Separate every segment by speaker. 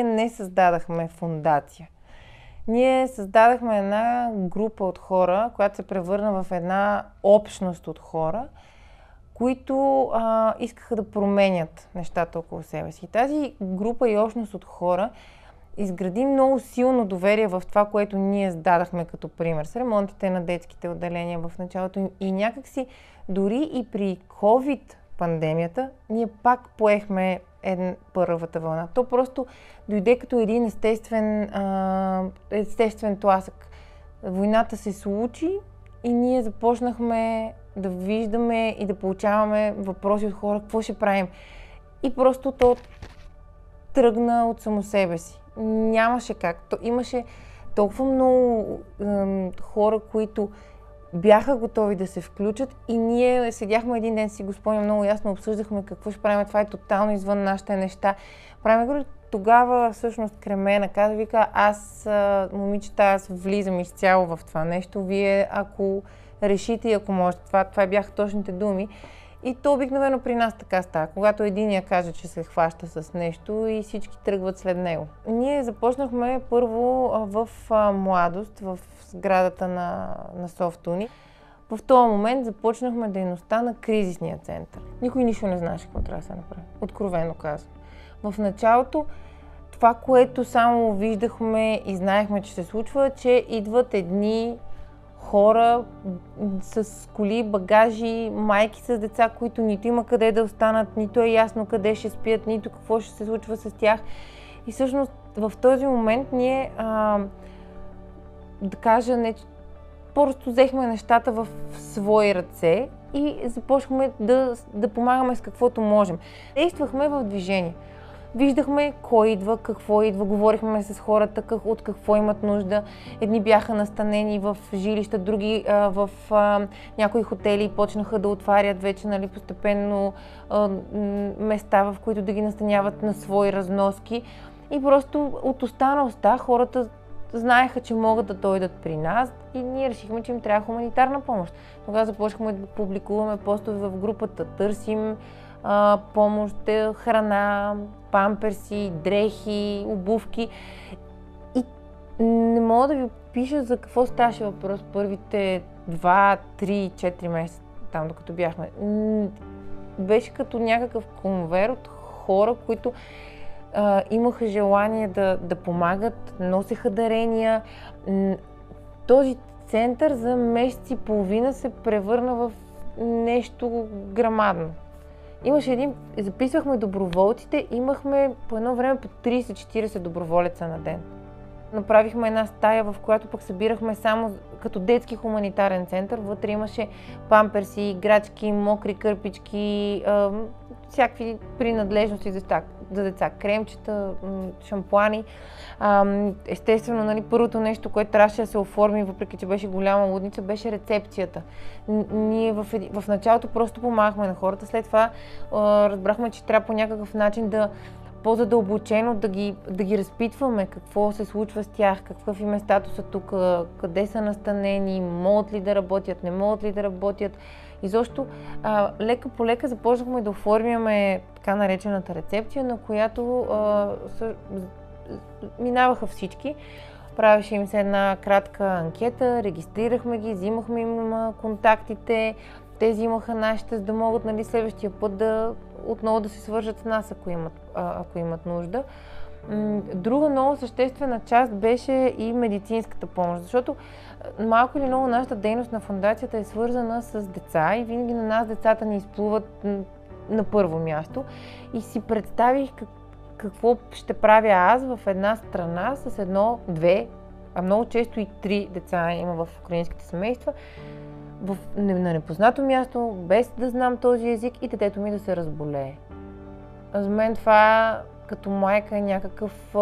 Speaker 1: ние не създадахме фондация. Ние създадахме една група от хора, която се превърна в една общност от хора, които искаха да променят нещата около себе си. Тази група и общност от хора изгради много силно доверие в това, което ние зададахме като пример с ремонтите на детските отделения в началото. И някакси дори и при COVID пандемията, ние пак поехме първата вълна. То просто дойде като един естествен тласък. Войната се случи и ние започнахме да виждаме и да получаваме въпроси от хора, какво ще правим. И просто то тръгна от само себе си. Нямаше как. Имаше толкова много хора, които бяха готови да се включат и ние седяхме един ден, си го спомням много ясно, обсъждахме какво ще правим, това е тотално извън нашите неща. Правим го. Тогава всъщност Кремена каза, вика, момичета, аз влизам изцяло в това нещо, вие ако решите и ако можете, това бяха точните думи. И то обикновено при нас така става, когато единия каже, че се хваща с нещо и всички тръгват след него. Ние започнахме първо в младост, в сградата на Софтуни. В този момент започнахме дейността на кризисния център. Никой нищо не знаеше какво трябва да се направи, откровено казвам. В началото това, което само виждахме и знаехме, че се случва, че идват едни хора с коли, багажи, майки с деца, които нито има къде да останат, нито е ясно къде ще спят, нито какво ще се случва с тях. И всъщност в този момент ние, да кажа, просто взехме нещата в свои ръце и започнахме да помагаме с каквото можем. Действахме в движение. Виждахме кой идва, какво идва, говорихме с хората от какво имат нужда. Едни бяха настанени в жилища, други в някои хотели почнаха да отварят вече постепенно места, в които да ги настаняват на свои разноски. И просто от уста на уста хората знаеха, че могат да дойдат при нас и ние решихме, че им трябва хуманитарна помощ. Тогава започнахме да публикуваме постове в групата, търсим помощ, храна, памперси, дрехи, обувки. И не мога да ви опиша за какво ставаше въпрос първите 2, 3, 4 месеца там, докато бяхме. Беше като някакъв конвейер от хора, които имаха желание да помагат, носеха дарения. Този център за месец и половина се превърна в нещо грамадно. Записвахме доброволците, имахме по едно време по 30-40 доброволеца на ден. Направихме една стая, в която пък събирахме само като детски хуманитарен център. Вътре имаше памперси, играчки, мокри кърпички, всякакви принадлежности за деца, кремчета, шампуани. Естествено, първото нещо, което трябваше да се оформи, въпреки че беше голяма лудница, беше рецепцията. Ние в началото просто помагахме на хората, след това разбрахме, че трябва по някакъв начин по-задълбочено да ги разпитваме какво се случва с тях, какъв им е статуса тук, къде са настанени, могат ли да работят, не могат ли да работят. Изобщо лека по лека започнахме да оформяме така наречената рецепция, на която минаваха всички. Правеше им се една кратка анкета, регистрирахме ги, взимахме им контактите, те взимаха нашите, за да могат следващия път отново да се свържат с нас, ако имат нужда. Друга много съществена част беше и медицинската помощ, защото малко или много нашата дейност на фондацията е свързана с деца и винаги на нас децата ни изплуват на първо място. И си представих какво ще правя аз в една страна с едно, две, а много често и 3 деца има в украинските семейства, на непознато място, без да знам този език и детето ми да се разболее. За мен това като майка е някакъв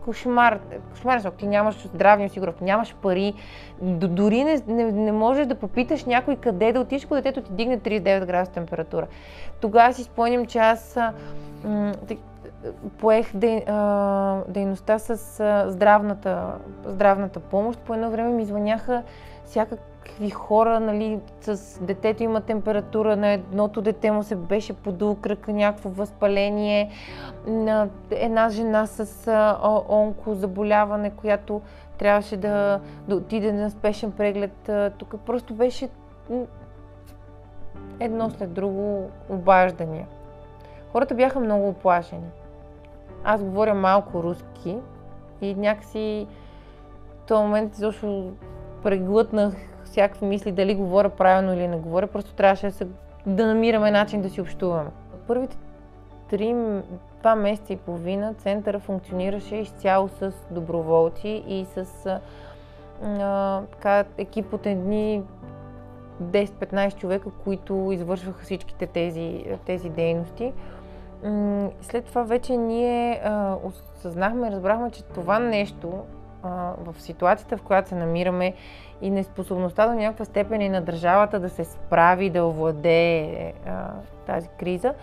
Speaker 1: кошмар. Защото ти нямаш здравни осигуровки, нямаш пари, дори не можеш да попиташ някой къде да отидеш, ако детето ти дигне 39 градуса температура. Тогава си спомням, че аз поех дейността с здравната помощ. По едно време ми звъняха всякакви хора, нали, с детето има температура, на едното дете му се беше подул кръка, някакво възпаление, на една жена с онкозаболяване, която трябваше да отиде на спешен преглед. Тук просто беше едно след друго обаждания. Хората бяха много оплашени. Аз говоря малко руски и някакси в този момент изобщо преглътнах всякакви мисли дали говоря правилно или не говоря, просто трябваше да намираме начин да си общуваме. Първите 2 месеца и половина центъра функционираше изцяло с доброволци и с екип от едни 10-15 човека, които извършваха всичките тези дейности. След това вече ние осъзнахме, разбрахме, че това нещо в ситуацията, в която се намираме и неспособността до някаква степен и на държавата да се справи, да овладее тази криза,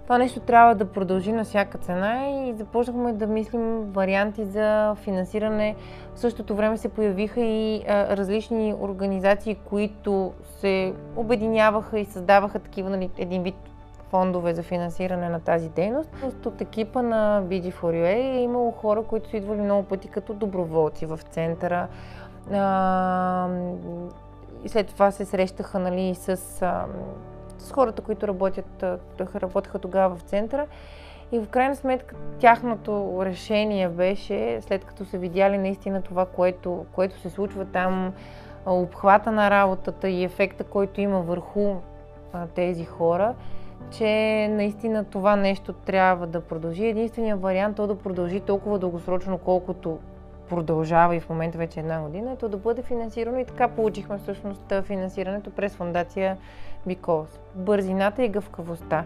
Speaker 1: това нещо трябва да продължи на всяка цена и започнахме да мислим варианти за финансиране. В същото време се появиха и различни организации, които се обединяваха и създаваха такива, нали, един вид фондове за финансиране на тази дейност. От екипа на BG4UA е имало хора, които са идвали много пъти като доброволци в центъра. И след това се срещаха, нали, с хората, които работеха тогава в центъра. И в крайна сметка тяхното решение беше, след като са видяли наистина това, което се случва там, обхвата на работата и ефекта, който има върху тези хора, че наистина това нещо трябва да продължи. Единственият вариант то да продължи толкова дългосрочно, колкото продължава и в момента вече 1 година, е то да бъде финансирано и така получихме всъщност финансирането през фондация Because. Бързината и гъвкавостта.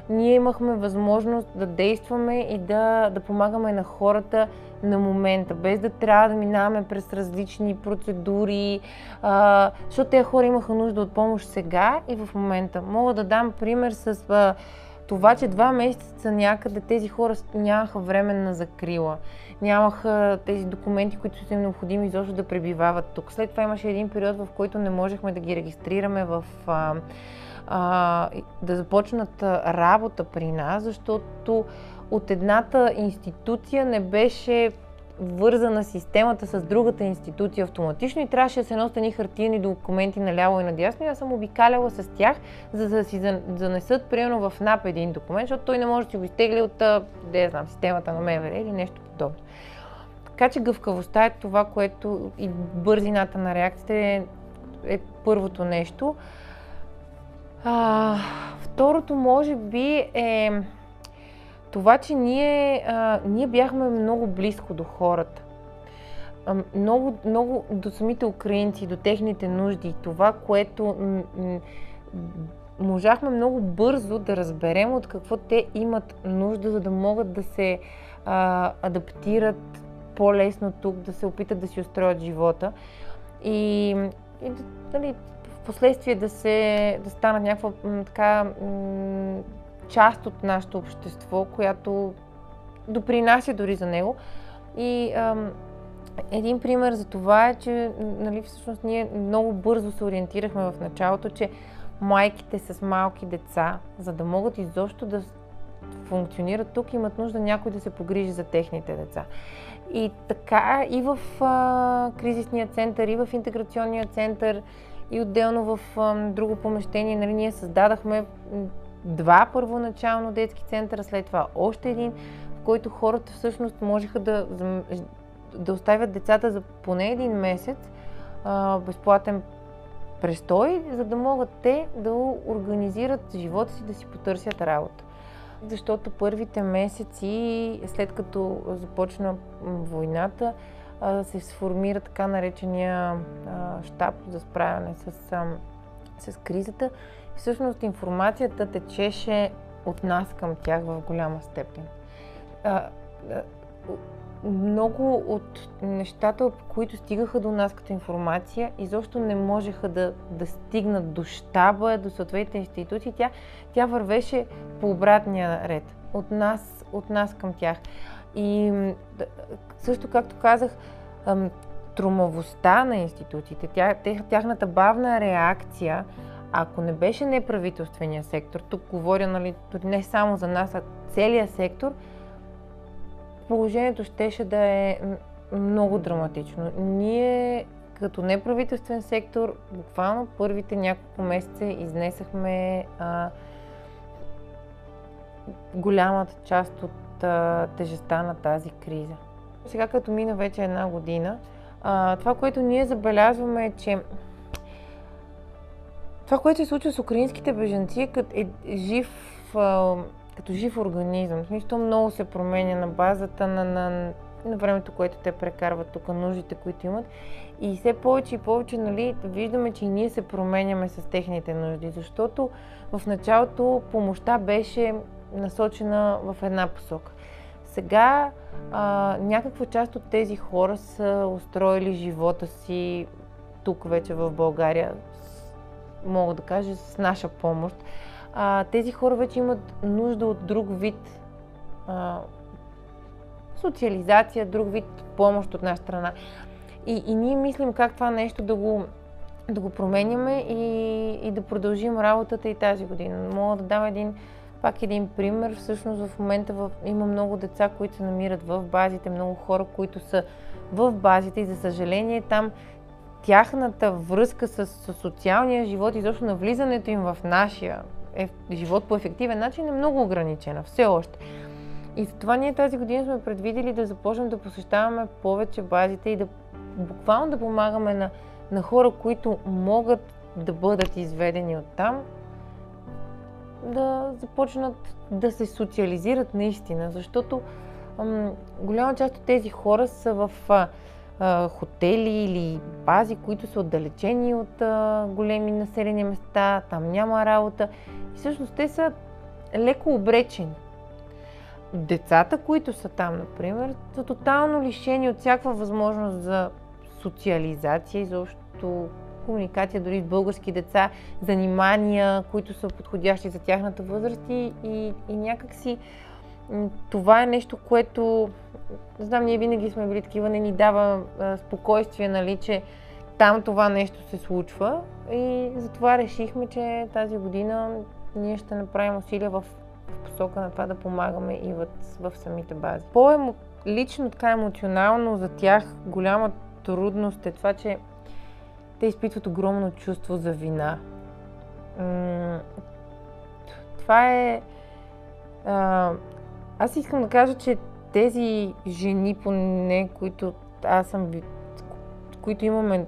Speaker 1: Ние имахме възможност да действаме и да помагаме на хората на момента, без да трябва да минаваме през различни процедури, защото тези хора имаха нужда от помощ сега и в момента. Мога да дам пример с това, че 2 месеца някъде тези хора нямаха временна закрила, нямаха тези документи, които са им необходими изобщо да пребивават тук. След това имаше един период, в който не можехме да ги регистрираме да започнат работа при нас, защото от едната институция не беше вързана системата с другата институция автоматично и трябваше да се носят едни хартиени документи наляво и надясно и аз съм обикаляла с тях, за да си занесат примерно в НАП един документ, защото той не може да си го изтегли от системата на МВР или нещо подобно. Така че гъвкавостта е това, което и бързината на реакцията е първото нещо. Второто може би е това, че ние бяхме много близко до хората. Много до самите украинци, до техните нужди. Това, което можахме много бързо да разберем от какво те имат нужда, за да могат да се адаптират по-лесно тук, да се опитат да си устроят живота. И нали, в последствие да станат някаква така част от нашето общество, която допринася дори за него. И един пример за това е, че нали, всъщност ние много бързо се ориентирахме в началото, че майките с малки деца, за да могат изобщо да функционират тук, имат нужда някой да се погрижи за техните деца. И така и в кризисния център, и в интеграционния център, и отделно в друго помещение, нали, ние създадахме 2 първоначално детски центъра, след това още един, в който хората всъщност можеха да оставят децата за поне 1 месец безплатен престой, за да могат те да организират живота си, да си потърсят работа. Защото първите месеци, след като започна войната, се сформира така наречения щаб за справяне с кризата. И всъщност информацията течеше от нас към тях в голяма степен. Много от нещата, които стигаха до нас като информация, изобщо не можеха да стигнат до щаба, до съответните институции. Тя вървеше по обратния ред. От нас към тях. И също, както казах, тромавостта на институциите, тяхната бавна реакция, ако не беше неправителствения сектор, тук говоря, нали, не само за нас, а целият сектор, положението щеше да е много драматично. Ние като неправителствен сектор, буквално първите няколко месеца изнесахме голямата част от тежестта на тази криза. Сега като мина вече една година, това, което ние забелязваме е, че това, което се случва с украинските бежанци е като жив организъм. В смисъл много се променя на базата на времето, което те прекарват тук, нуждите, които имат. И все повече и повече, нали, виждаме, че и ние се променяме с техните нужди, защото в началото помощта беше насочена в една посока. Сега някаква част от тези хора са устроили живота си тук вече в България, мога да кажа, с наша помощ. Тези хора вече имат нужда от друг вид социализация, друг вид помощ от наша страна. И ние мислим как това нещо да го променяме и да продължим работата и тази година. Мога да дам пак един пример. Всъщност в момента има много деца, които се намират в базите, много хора, които са в базите и за съжаление там тяхната връзка с социалния живот и защо навлизането им в нашия живот по ефективен начин е много ограничена, все още. И затова ние тази година сме предвидели да започнем да посещаваме повече базите и буквално да помагаме на хора, които могат да бъдат изведени оттам, да започнат да се социализират наистина, защото голяма част от тези хора са в хотели или бази, които са отдалечени от големи населени места, там няма работа и всъщност те са леко обречени. Децата, които са там, например, са тотално лишени от всякаква възможност за социализация, изобщо комуникация дори с български деца, занимания, които са подходящи за тяхната възраст и някакси това е нещо, което, не знам, ние винаги сме били такива, не ни дава спокойствие, нали, че там това нещо се случва и затова решихме, че тази година ние ще направим усилия в посока на това да помагаме и в самите бази. Лично така емоционално за тях голяма трудност е това, че те изпитват огромно чувство за вина. Това е... Аз искам да кажа, че тези жени, поне, които имаме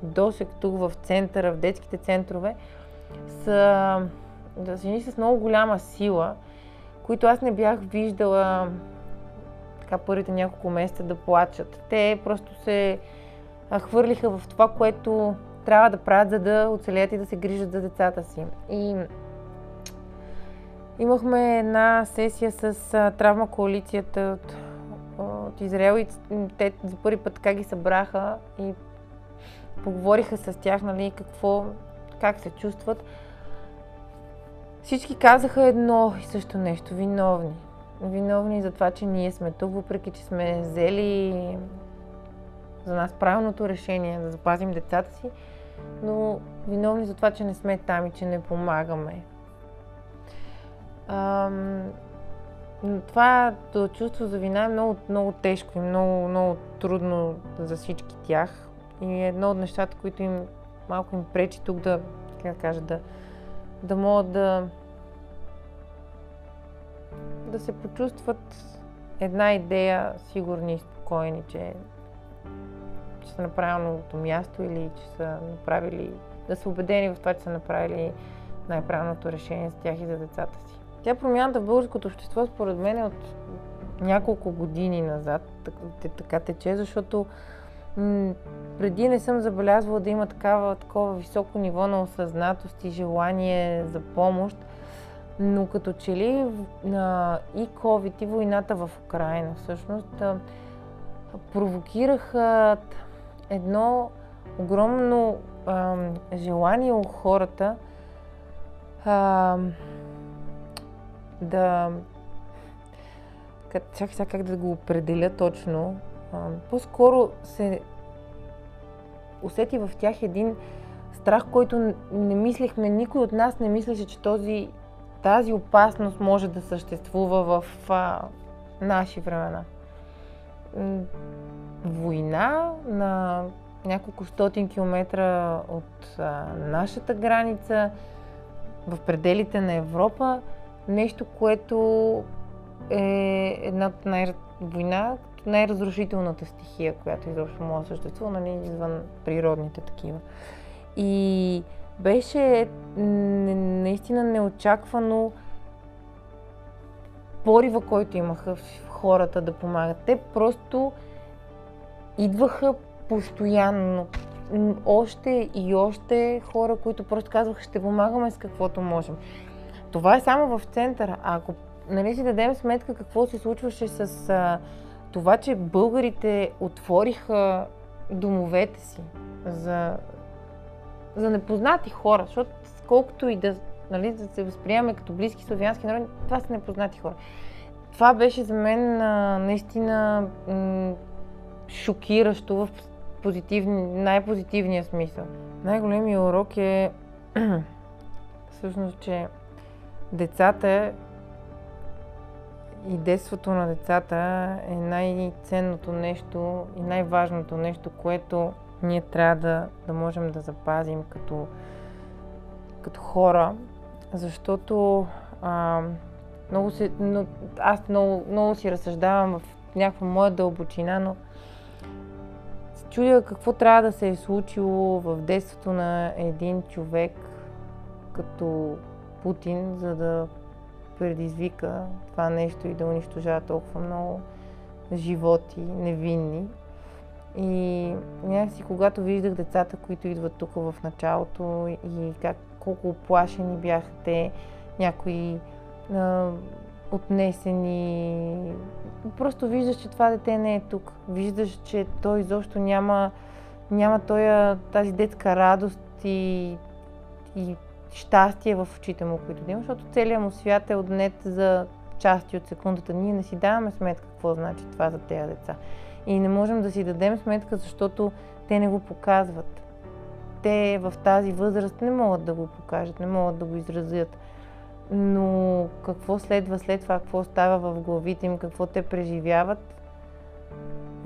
Speaker 1: досег тук в центъра, в детските центрове, са жени с много голяма сила, които аз не бях виждала така първите няколко месеца да плачат. Те просто се хвърлиха в това, което трябва да правят, за да оцелеят и да се грижат за децата си. И имахме една сесия с Травма коалицията от Израел и те за първи път така ги събраха и поговориха с тях, нали, как се чувстват. Всички казаха едно и също нещо – виновни. Виновни за това, че ние сме тук, въпреки че сме взели за нас правилното решение да запазим децата си, но виновни за това, че не сме там и че не помагаме. Това чувство за вина е много, много тежко и много, много трудно за всички тях. И едно от нещата, които малко им пречи тук да могат да се почувстват една идея, сигурни и спокойни, че са на правилното място или че са направили, да са убедени в това, че са направили най-правилното решение за тях и за децата си. Промяната в българското общество, според мен, е от няколко години назад така тече, защото преди не съм забелязвала да има такова високо ниво на осъзнатост и желание за помощ, но като че ли и COVID, и войната в Украйна всъщност провокираха едно огромно желание у хората как да го определя точно, по-скоро се усети в тях един страх, който не мислехме, никой от нас не мислеше, че тази опасност може да съществува в наши времена. Война на няколко стотин километра от нашата граница, в пределите на Европа, нещо, което е война, най-разрушителната стихия, която изобщо може да съществува, нали, извън природните такива. И беше наистина неочаквано порива, който имаха в хората да помагат. Те просто идваха постоянно. Още и още хора, които просто казваха, ще помагаме с каквото можем. Това е само в центъра. Ако си дадем сметка какво се случваше с това, че българите отвориха домовете си за непознати хора, защото колкото и да се възприемаме като близки славянски народи, това са непознати хора. Това беше за мен наистина шокиращо в най-позитивния смисъл. Най-големият урок е всъщност, че децата и детството на децата е най-ценното нещо и най-важното нещо, което ние трябва да можем да запазим като хора, защото аз много си разсъждавам в някаква моя дълбочина, но се чудя какво трябва да се е случило в детството на един човек като Путин, за да предизвика това нещо и да унищожава толкова много животи невинни. И някакси, когато виждах децата, които идват тук в началото и колко оплашени бяха те, някои отнесени, просто виждаш, че това дете не е тук. Виждаш, че той изобщо няма тази детска радост и щастие в очите му, които да има, защото целият му свят е отнет за части от секундата. Ние не си даваме сметка какво значи това за тези деца. И не можем да си дадем сметка, защото те не го показват. Те в тази възраст не могат да го покажат, не могат да го изразят. Но какво следва след това, какво става в главите им, какво те преживяват,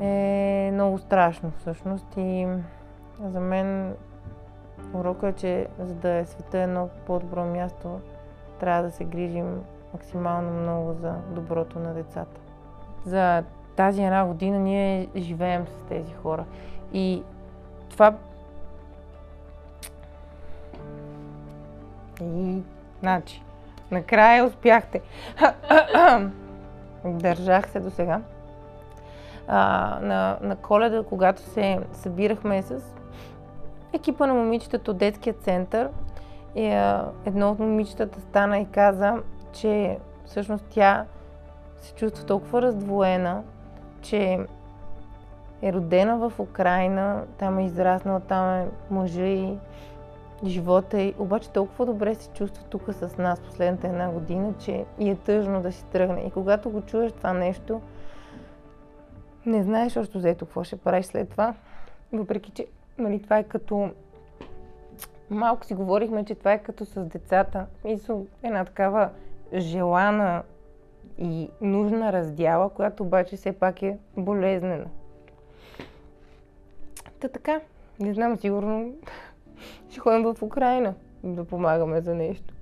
Speaker 1: е много страшно всъщност. И за мен урокът е, че за да е света едно по-добро място, трябва да се грижим максимално много за доброто на децата. За тази една година ние живеем с тези хора. И това... Значи, накрая успяхте. Държах се до сега. На Коледа, когато се събирахме с екипа на момичетата от детския център, едно от момичетата стана и каза, че всъщност тя се чувства толкова раздвоена, че е родена в Украйна, там е израснала, там е мъжа и живота й, обаче толкова добре се чувства тук с нас последната една година, че и е тъжно да си тръгне. И когато го чуеш това нещо, не знаеш още взето какво ще правиш след това. Въпреки, че това е като... Малко си говорихме, че това е като с децата. Една такава желана и нужна раздяла, която обаче все пак е болезнена. Така, не знам, сигурно ще ходим в Украйна да помагаме за нещо.